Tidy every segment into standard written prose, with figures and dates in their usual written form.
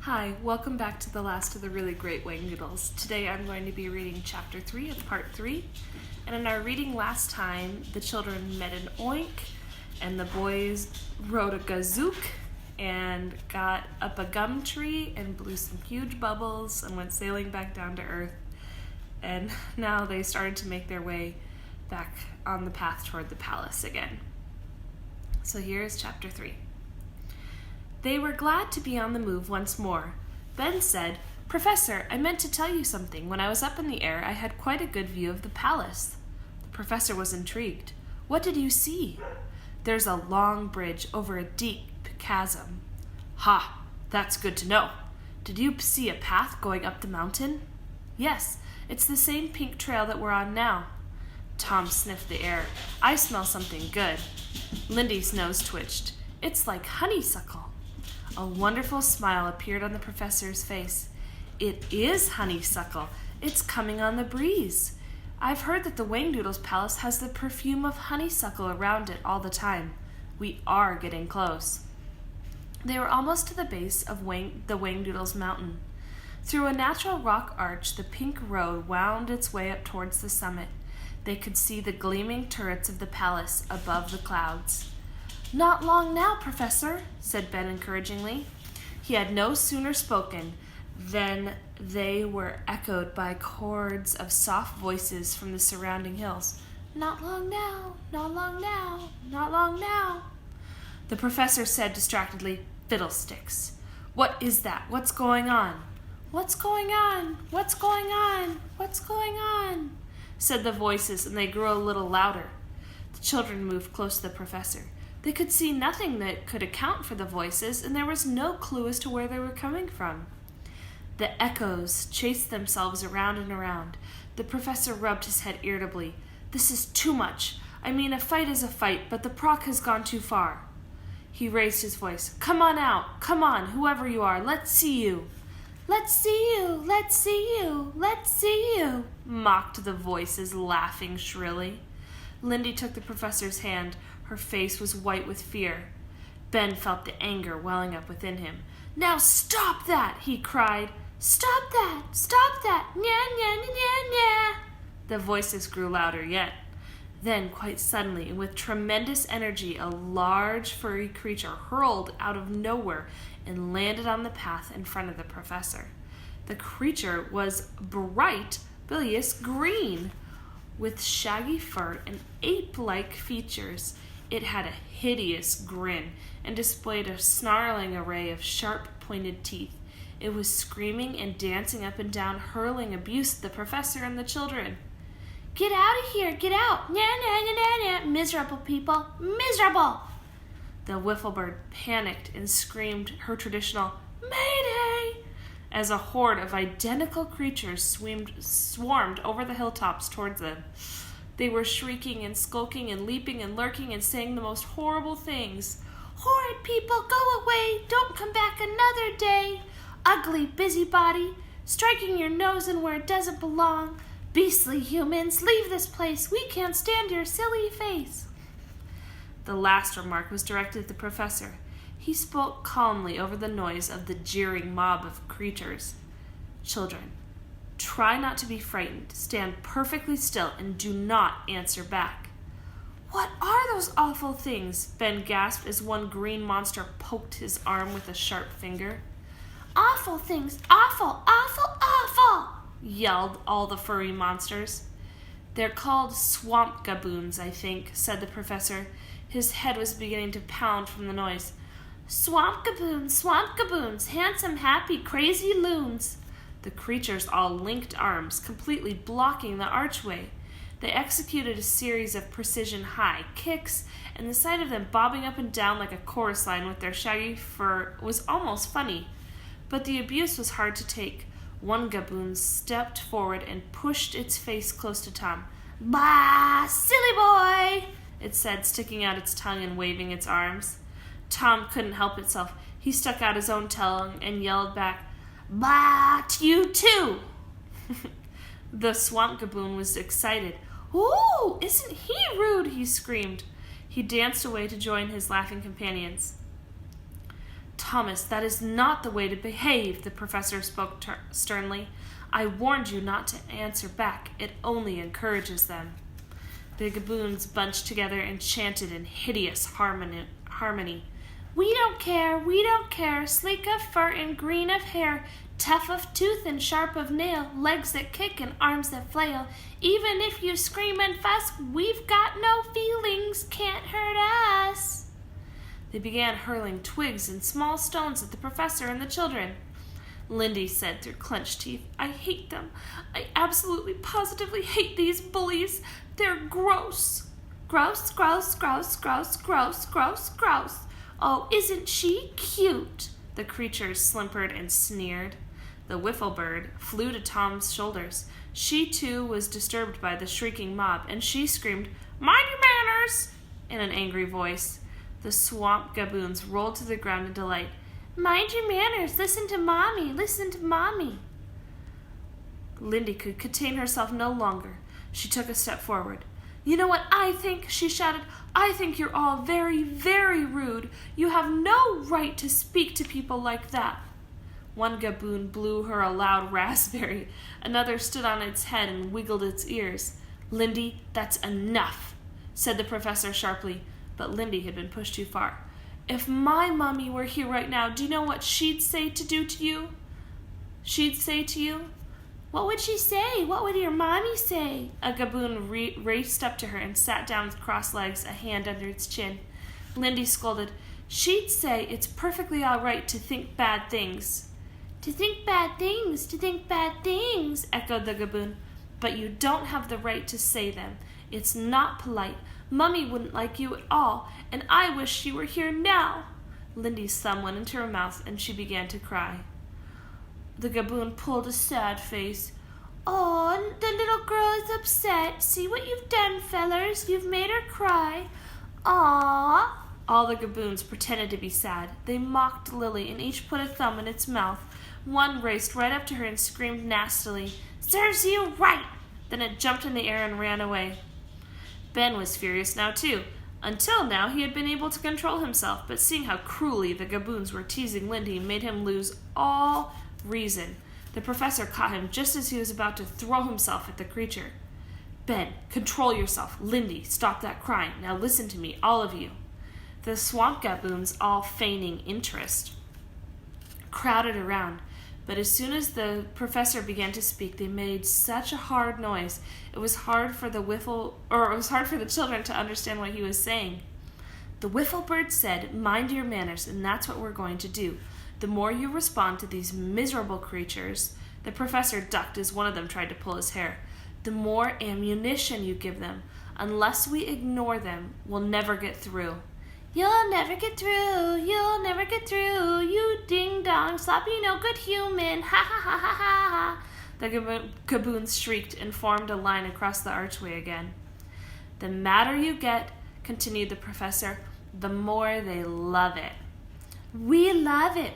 Hi, welcome back to the last of the really great Whangdoodles. Today I'm going to be reading Chapter 3 of Part 3. And in our reading last time, the children met an oink, and the boys rode a gazook, and got up a gum tree, and blew some huge bubbles, and went sailing back down to Earth. And now they started to make their way back on the path toward the palace again. So here's Chapter 3. They were glad to be on the move once more. Ben said, "Professor, I meant to tell you something. When I was up in the air, I had quite a good view of the palace." The professor was intrigued. "What did you see?" "There's a long bridge over a deep chasm." "Ha! That's good to know. Did you see a path going up the mountain?" "Yes, it's the same pink trail that we're on now." Tom sniffed the air. "I smell something good." Lindy's nose twitched. "It's like honeysuckle." A wonderful smile appeared on the professor's face. "It is honeysuckle. It's coming on the breeze. I've heard that the Whangdoodles palace has the perfume of honeysuckle around it all the time. We are getting close." They were almost to the base of the Whangdoodles mountain. Through a natural rock arch, the pink road wound its way up towards the summit. They could see the gleaming turrets of the palace above the clouds. "Not long now, Professor," said Ben encouragingly. He had no sooner spoken than they were echoed by chords of soft voices from the surrounding hills. "Not long now, not long now, not long now." The professor said distractedly, "Fiddlesticks! What is that? What's going on?" "What's going on? What's going on? What's going on?" said the voices, and they grew a little louder. The children moved close to the professor. They could see nothing that could account for the voices, and there was no clue as to where they were coming from. The echoes chased themselves around and around. The professor rubbed his head irritably. "This is too much. I mean, a fight is a fight, but the proc has gone too far." He raised his voice. "Come on out. Come on, whoever you are. Let's see you." "Let's see you. Let's see you. Let's see you," mocked the voices, laughing shrilly. Lindy took the professor's hand. Her face was white with fear. Ben felt the anger welling up within him. "Now stop that!" he cried. "Stop that! Stop that! Nya, nya, nya, nya, nya!" The voices grew louder yet. Then, quite suddenly, and with tremendous energy, a large furry creature hurled out of nowhere and landed on the path in front of the professor. The creature was bright, bilious green, with shaggy fur and ape-like features. It had a hideous grin and displayed a snarling array of sharp-pointed teeth. It was screaming and dancing up and down, hurling abuse at the professor and the children. "Get out of here! Get out! Nya, nya, nya, nya, nya! Miserable people! Miserable!" The Whifflebird panicked and screamed her traditional "Mayday!" as a horde of identical creatures swarmed over the hilltops towards them. They were shrieking and skulking and leaping and lurking and saying the most horrible things. "Horrid people, go away! Don't come back another day! Ugly busybody, striking your nose in where it doesn't belong! Beastly humans, leave this place! We can't stand your silly face!" The last remark was directed at the professor. He spoke calmly over the noise of the jeering mob of creatures. "Children, try not to be frightened. Stand perfectly still and do not answer back." "What are those awful things?" Ben gasped as one green monster poked his arm with a sharp finger. "Awful things! Awful! Awful! Awful!" yelled all the furry monsters. "They're called swamp gaboons, I think," said the professor. His head was beginning to pound from the noise. Swamp gaboons, handsome, happy, crazy loons." The creatures all linked arms, completely blocking the archway. They executed a series of precision high kicks, and the sight of them bobbing up and down like a chorus line with their shaggy fur was almost funny. But the abuse was hard to take. One gaboon stepped forward and pushed its face close to Tom. "Bah, silly boy!" it said, sticking out its tongue and waving its arms. Tom couldn't help himself. He stuck out his own tongue and yelled back, "Bah, to you too!" The swamp gaboon was excited. "Ooh, isn't he rude?" he screamed. He danced away to join his laughing companions. Thomas, that is not the way to behave, the professor spoke sternly. I warned you not to answer back. It only encourages them. The gaboons bunched together and chanted in hideous harmony. We don't care, sleek of fur and green of hair, tough of tooth and sharp of nail, legs that kick and arms that flail. Even if you scream and fuss, we've got no feelings, can't hurt us. They began hurling twigs and small stones at the professor and the children. Lindy said through clenched teeth, I hate them. I absolutely, positively hate these bullies. They're gross. Gross, gross, gross, gross, gross, gross, gross. Oh, isn't she cute? The creatures simpered and sneered. The wiffle bird flew to Tom's shoulders. She, too, was disturbed by the shrieking mob, and she screamed, Mind your manners! In an angry voice. The swamp gaboons rolled to the ground in delight. Mind your manners. Listen to Mommy. Listen to Mommy. Lindy could contain herself no longer. She took a step forward. You know what I think? She shouted. I think you're all very, very rude. You have no right to speak to people like that. One gaboon blew her a loud raspberry. Another stood on its head and wiggled its ears. Lindy, that's enough, said the professor sharply. But Lindy had been pushed too far. If my mommy were here right now, do you know what she'd say to do to you? She'd say to you? What would she say? What would your mommy say? A gaboon raced up to her and sat down with crossed legs, a hand under its chin. Lindy scolded, She'd say it's perfectly all right to think bad things. To think bad things, to think bad things, echoed the gaboon. But you don't have the right to say them. It's not polite. Mummy wouldn't like you at all, and I wish she were here now. Lindy's thumb went into her mouth, and she began to cry. The gaboon pulled a sad face. Oh, the little girl is upset. See what you've done, fellers. You've made her cry. Aw. All the gaboons pretended to be sad. They mocked Lily, and each put a thumb in its mouth. One raced right up to her and screamed nastily, Serves you right! Then it jumped in the air and ran away. Ben was furious now, too. Until now, he had been able to control himself, but seeing how cruelly the gaboons were teasing Lindy made him lose all reason. The professor caught him just as he was about to throw himself at the creature. Ben, control yourself. Lindy, stop that crying. Now listen to me, all of you. The swamp gaboons, all feigning interest, crowded around. But as soon as the professor began to speak, they made such a hard noise. It was hard for the children to understand what he was saying. The wiffle bird said, Mind your manners, and that's what we're going to do. The more you respond to these miserable creatures, the professor ducked as one of them tried to pull his hair, the more ammunition you give them. Unless we ignore them, we'll never get through. You'll never get through, you'll never get through, you ding-dong, sloppy, no-good human, ha ha ha ha ha. The gaboons shrieked and formed a line across the archway again. The madder you get, continued the professor, the more they love it. We love it,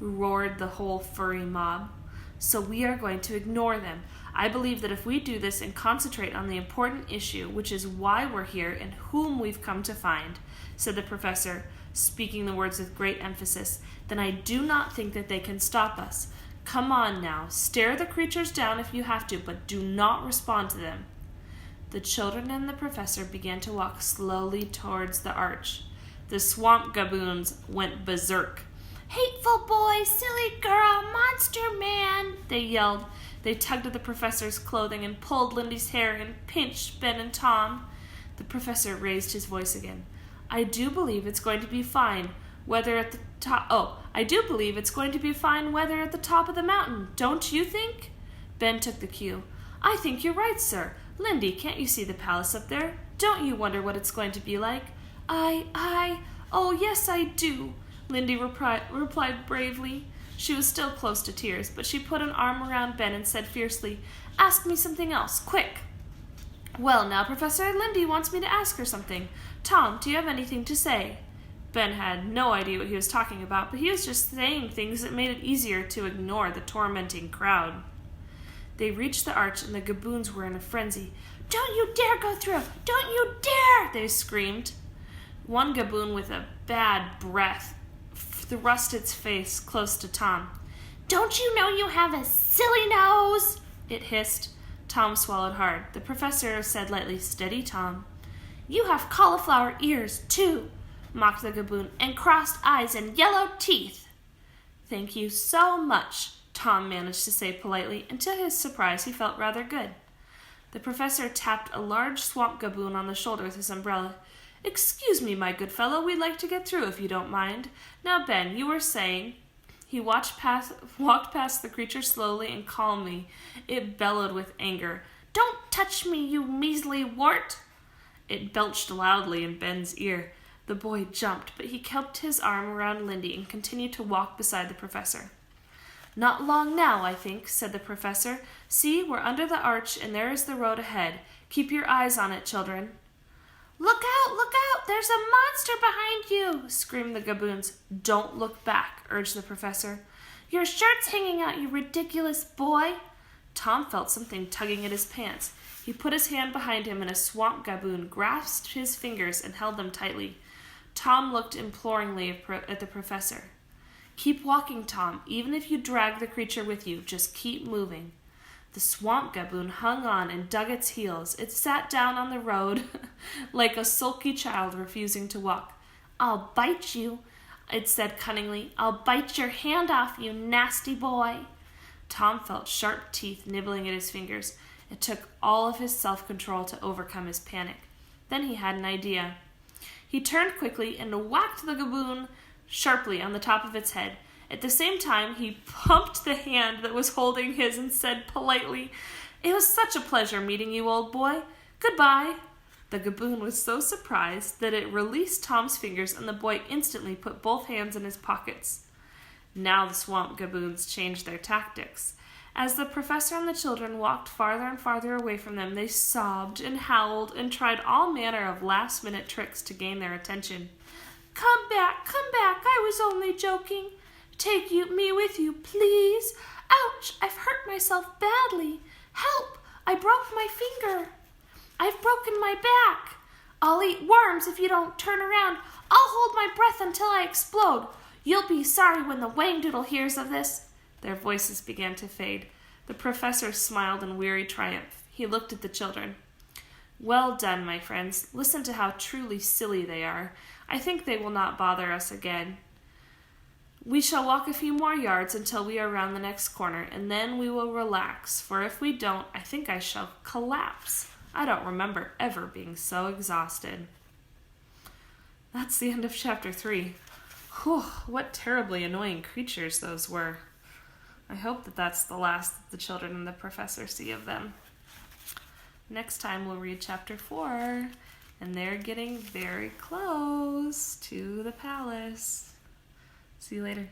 roared the whole furry mob. So we are going to ignore them. I believe that if we do this and concentrate on the important issue, which is why we're here and whom we've come to find, said the professor, speaking the words with great emphasis, then I do not think that they can stop us. Come on now, stare the creatures down if you have to, but do not respond to them. The children and the professor began to walk slowly towards the arch. The swamp gaboons went berserk. Hateful boy, silly girl, monster man, they yelled. They tugged at the professor's clothing and pulled Lindy's hair and pinched Ben and Tom. The professor raised his voice again. I do believe it's going to be fine, whether at the top of the mountain, don't you think? Ben took the cue. I think you're right, sir. Lindy, can't you see the palace up there? Don't you wonder what it's going to be like? Oh, yes, I do, Lindy replied bravely. She was still close to tears, but she put an arm around Ben and said fiercely, Ask me something else, quick. Well, now, Professor, Lindy wants me to ask her something. Tom, do you have anything to say? Ben had no idea what he was talking about, but he was just saying things that made it easier to ignore the tormenting crowd. They reached the arch, and the gaboons were in a frenzy. Don't you dare go through! Don't you dare! They screamed. One gaboon with a bad breath thrust its face close to Tom. "Don't you know you have a silly nose?" it hissed. Tom swallowed hard. The professor said lightly, "Steady, Tom." "You have cauliflower ears, too," mocked the gaboon, "and crossed eyes and yellow teeth." "Thank you so much," Tom managed to say politely, and to his surprise he felt rather good. The professor tapped a large swamp gaboon on the shoulder with his umbrella. "Excuse me, my good fellow, we'd like to get through if you don't mind. Now, Ben, you were saying—" He walked past the creature slowly and calmly. It bellowed with anger. "Don't touch me, you measly wart!" It belched loudly in Ben's ear. The boy jumped, but he kept his arm around Lindy and continued to walk beside the professor. "Not long now, I think," said the professor. "See, we're under the arch, and there is the road ahead. Keep your eyes on it, children." Look out, there's a monster behind you," screamed the gaboons. "Don't look back," urged the professor. "Your shirt's hanging out, you ridiculous boy." Tom felt something tugging at his pants. He put his hand behind him, and a swamp gaboon grasped his fingers and held them tightly. Tom looked imploringly at the professor. "Keep walking, Tom. Even if you drag the creature with you, just keep moving." The swamp gaboon hung on and dug its heels. It sat down on the road like a sulky child refusing to walk. "I'll bite you," it said cunningly. "I'll bite your hand off, you nasty boy." Tom felt sharp teeth nibbling at his fingers. It took all of his self-control to overcome his panic. Then he had an idea. He turned quickly and whacked the gaboon sharply on the top of its head. At the same time, he pumped the hand that was holding his and said politely, "It was such a pleasure meeting you, old boy. Goodbye." The gaboon was so surprised that it released Tom's fingers, and the boy instantly put both hands in his pockets. Now the swamp gaboons changed their tactics. As the professor and the children walked farther and farther away from them, they sobbed and howled and tried all manner of last-minute tricks to gain their attention. Come back, I was only joking. Take me with you, please. Ouch, I've hurt myself badly. Help, I broke my finger. I've broken my back. I'll eat worms if you don't turn around. I'll hold my breath until I explode. You'll be sorry when the Whangdoodle hears of this." Their voices began to fade. The professor smiled in weary triumph. He looked at the children. "Well done, my friends. Listen to how truly silly they are. I think they will not bother us again. We shall walk a few more yards until we are round the next corner, and then we will relax, for if we don't, I think I shall collapse. I don't remember ever being so exhausted." That's the end of chapter 3. Whew, what terribly annoying creatures those were. I hope that that's the last that the children and the professor see of them. Next time we'll read chapter 4, and they're getting very close to the palace. See you later.